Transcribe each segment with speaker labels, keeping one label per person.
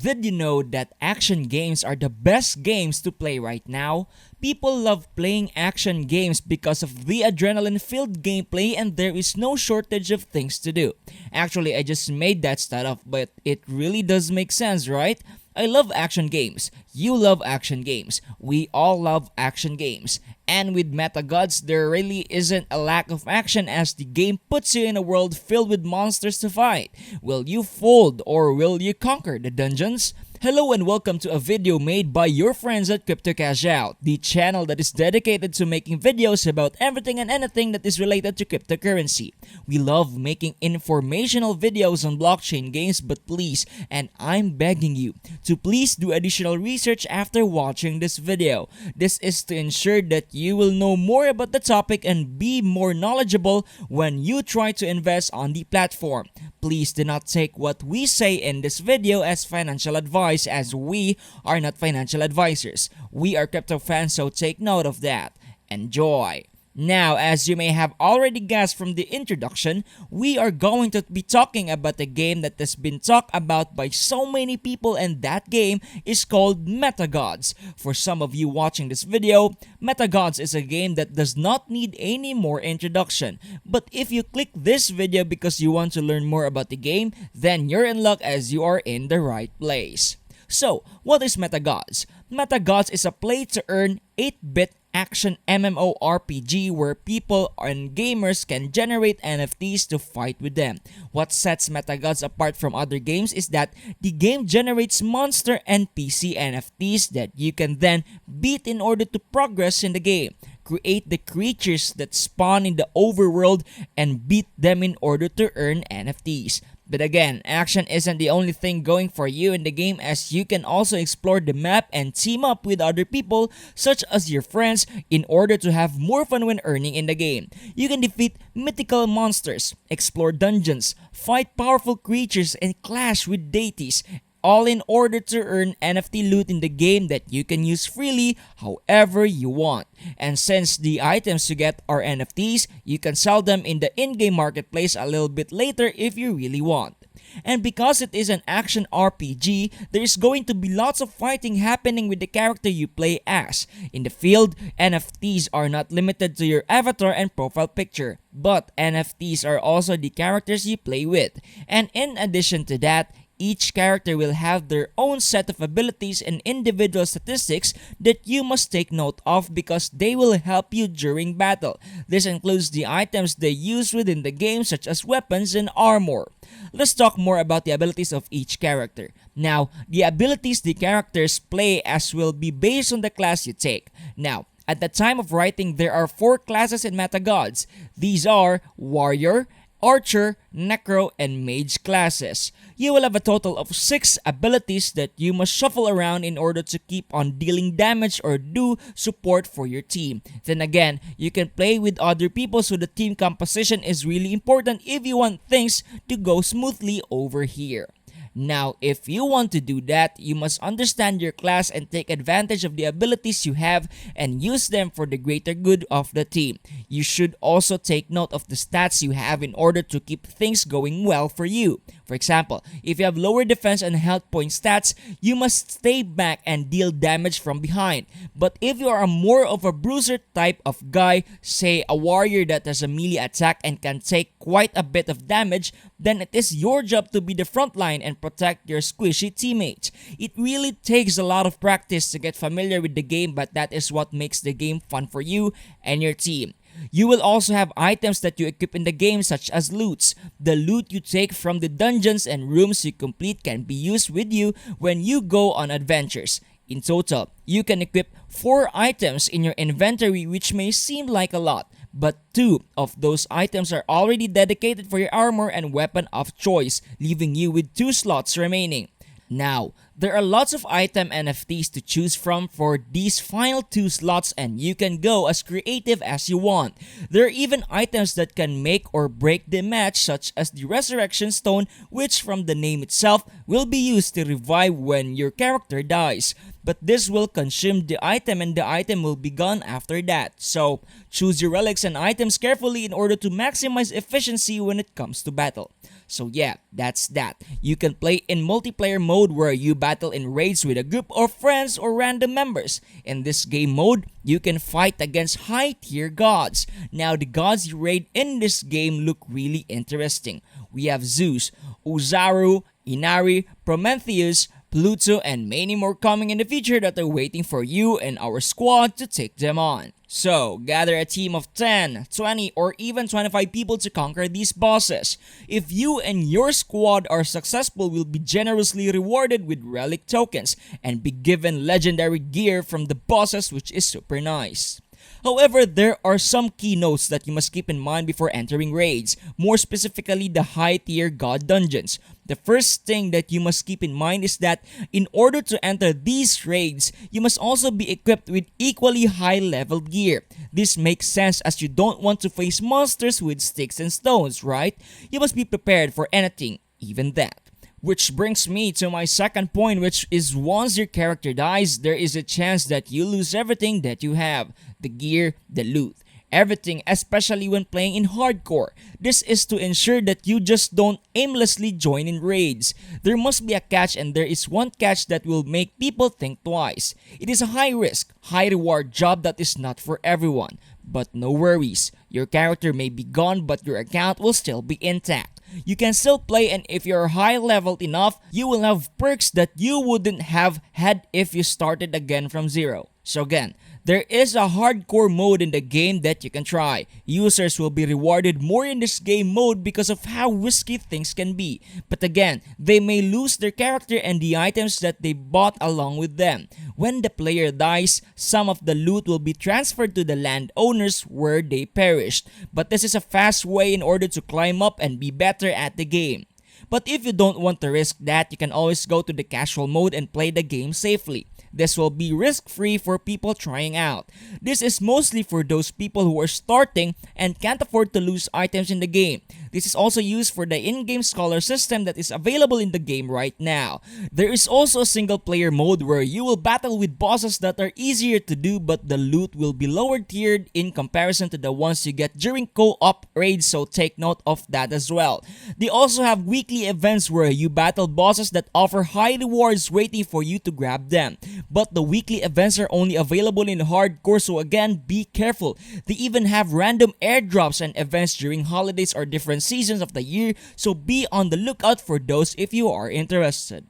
Speaker 1: Did you know that action games are the best games to play right now? People love playing action games because of the adrenaline-filled gameplay and there is no shortage of things to do. Actually, I just made that stat up, but it really does make sense, right? I love action games. You love action games. We all love action games. And with MetaGods, there really isn't a lack of action as the game puts you in a world filled with monsters to fight. Will you fold or will you conquer the dungeons? Hello and welcome to a video made by your friends at Crypto Cash Out, the channel that is dedicated to making videos about everything and anything that is related to cryptocurrency. We love making informational videos on blockchain games, but please, and I'm begging you, to please do additional research after watching this video. This is to ensure that you will know more about the topic and be more knowledgeable when you try to invest on the platform. Please do not take what we say in this video as financial advice, as we are not financial advisors. We are crypto fans, so take note of that. Enjoy! Now, as you may have already guessed from the introduction, we are going to be talking about a game that has been talked about by so many people, and that game is called MetaGods. For some of you watching this video, MetaGods is a game that does not need any more introduction. But if you click this video because you want to learn more about the game, then you're in luck as you are in the right place. So, what is MetaGods? MetaGods is a play-to-earn 8-bit action MMORPG where people and gamers can generate NFTs to fight with them. What sets MetaGods apart from other games is that the game generates monster NPC NFTs that you can then beat in order to progress in the game. Create the creatures that spawn in the overworld and beat them in order to earn NFTs. But again, action isn't the only thing going for you in the game, as you can also explore the map and team up with other people such as your friends in order to have more fun when earning in the game. You can defeat mythical monsters, explore dungeons, fight powerful creatures, and clash with deities, all in order to earn NFT loot in the game that you can use freely however you want. And since the items you get are NFTs, you can sell them in the in-game marketplace a little bit later if you really want. And because it is an action RPG, there is going to be lots of fighting happening with the character you play as. In the field, NFTs are not limited to your avatar and profile picture, but NFTs are also the characters you play with. And in addition to that, each character will have their own set of abilities and individual statistics that you must take note of because they will help you during battle. This includes the items they use within the game such as weapons and armor. Let's talk more about the abilities of each character. Now, the abilities the characters play as will be based on the class you take. Now, at the time of writing, there are 4 classes in MetaGods. These are Warrior, Archer, Necro, and Mage classes. You will have a total of 6 abilities that you must shuffle around in order to keep on dealing damage or do support for your team. Then again, you can play with other people, so the team composition is really important if you want things to go smoothly over here. Now, if you want to do that, you must understand your class and take advantage of the abilities you have and use them for the greater good of the team. You should also take note of the stats you have in order to keep things going well for you. For example, if you have lower defense and health point stats, you must stay back and deal damage from behind. But if you are more of a bruiser type of guy, say a warrior that has a melee attack and can take quite a bit of damage, then it is your job to be the front line and protect your squishy teammates. It really takes a lot of practice to get familiar with the game, but that is what makes the game fun for you and your team. You will also have items that you equip in the game such as loots. The loot you take from the dungeons and rooms you complete can be used with you when you go on adventures. In total, you can equip 4 items in your inventory, which may seem like a lot, but 2 of those items are already dedicated for your armor and weapon of choice, leaving you with 2 slots remaining. Now, there are lots of item NFTs to choose from for these final 2 slots, and you can go as creative as you want. There are even items that can make or break the match, such as the Resurrection Stone, which from the name itself will be used to revive when your character dies. But this will consume the item and the item will be gone after that. So, choose your relics and items carefully in order to maximize efficiency when it comes to battle. So yeah, that's that. You can play in multiplayer mode where you battle in raids with a group of friends or random members. In this game mode, you can fight against high tier gods. Now the gods you raid in this game look really interesting. We have Zeus, Uzaru, Inari, Prometheus, Pluto, and many more coming in the future that are waiting for you and our squad to take them on. So, gather a team of 10, 20, or even 25 people to conquer these bosses. If you and your squad are successful, you'll be generously rewarded with relic tokens and be given legendary gear from the bosses, which is super nice. However, there are some key notes that you must keep in mind before entering raids, more specifically the high tier god dungeons. The first thing that you must keep in mind is that in order to enter these raids, you must also be equipped with equally high level gear. This makes sense as you don't want to face monsters with sticks and stones, right? You must be prepared for anything, even that. Which brings me to my second point, which is once your character dies, there is a chance that you lose everything that you have. The gear, the loot, everything, especially when playing in hardcore. This is to ensure that you just don't aimlessly join in raids. There must be a catch, and there is one catch that will make people think twice. It is a high risk, high reward job that is not for everyone. But no worries, your character may be gone but your account will still be intact. You can still play, and if you're high leveled enough, you will have perks that you wouldn't have had if you started again from zero. So again, there is a hardcore mode in the game that you can try. Users will be rewarded more in this game mode because of how risky things can be. But again, they may lose their character and the items that they bought along with them. When the player dies, some of the loot will be transferred to the landowners where they perished. But this is a fast way in order to climb up and be better at the game. But if you don't want to risk that, you can always go to the casual mode and play the game safely. This will be risk-free for people trying out. This is mostly for those people who are starting and can't afford to lose items in the game. This is also used for the in-game scholar system that is available in the game right now. There is also a single-player mode where you will battle with bosses that are easier to do, but the loot will be lower tiered in comparison to the ones you get during co-op raids, so take note of that as well. They also have weekly events where you battle bosses that offer high rewards waiting for you to grab them. But the weekly events are only available in hardcore, so again, be careful. They even have random airdrops and events during holidays or different seasons of the year, so be on the lookout for those if you are interested.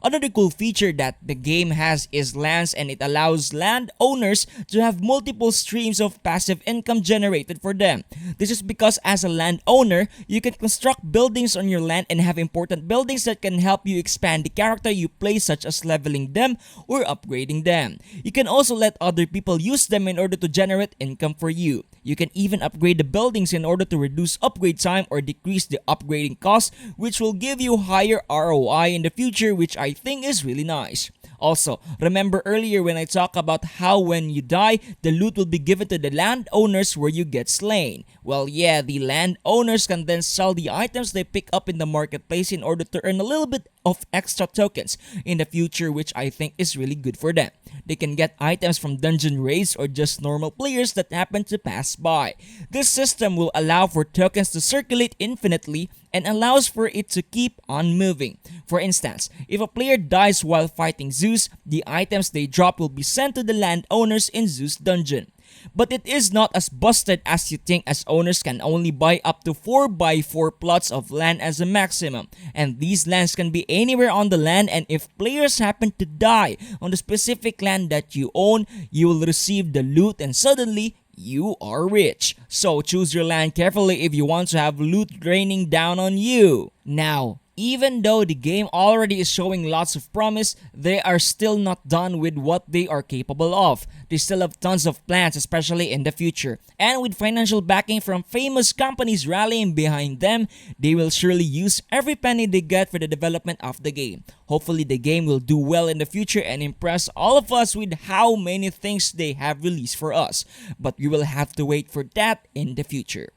Speaker 1: Another cool feature that the game has is lands, and it allows landowners to have multiple streams of passive income generated for them. This is because as a landowner, you can construct buildings on your land and have important buildings that can help you expand the character you play, such as leveling them or upgrading them. You can also let other people use them in order to generate income for you. You can even upgrade the buildings in order to reduce upgrade time or decrease the upgrading cost, which will give you higher ROI in the future, which I think is really nice. Also, remember earlier when I talked about how when you die, the loot will be given to the landowners where you get slain. Well, yeah, the landowners can then sell the items they pick up in the marketplace in order to earn a little bit of extra tokens in the future, which I think is really good for them. They can get items from dungeon raids or just normal players that happen to pass by. This system will allow for tokens to circulate infinitely and allows for it to keep on moving. For instance, if a player dies while fighting Zeus, the items they drop will be sent to the landowners in Zeus dungeon. But it is not as busted as you think, as owners can only buy up to 4x4 plots of land as a maximum, and these lands can be anywhere on the land, and if players happen to die on the specific land that you own, you will receive the loot and suddenly you are rich. So choose your land carefully if you want to have loot raining down on you. Now, even though the game already is showing lots of promise, they are still not done with what they are capable of. They still have tons of plans, especially in the future. And with financial backing from famous companies rallying behind them, they will surely use every penny they get for the development of the game. Hopefully the game will do well in the future and impress all of us with how many things they have released for us. But we will have to wait for that in the future.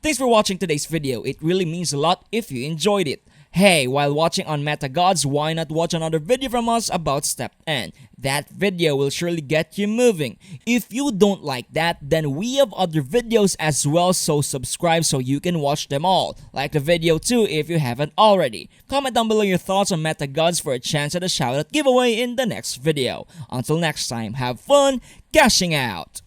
Speaker 1: Thanks for watching today's video. It really means a lot if you enjoyed it. Hey, while watching on MetaGods, why not watch another video from us about Step N? That video will surely get you moving. If you don't like that, then we have other videos as well, so subscribe so you can watch them all. Like the video too if you haven't already. Comment down below your thoughts on MetaGods for a chance at a shoutout giveaway in the next video. Until next time, have fun cashing out!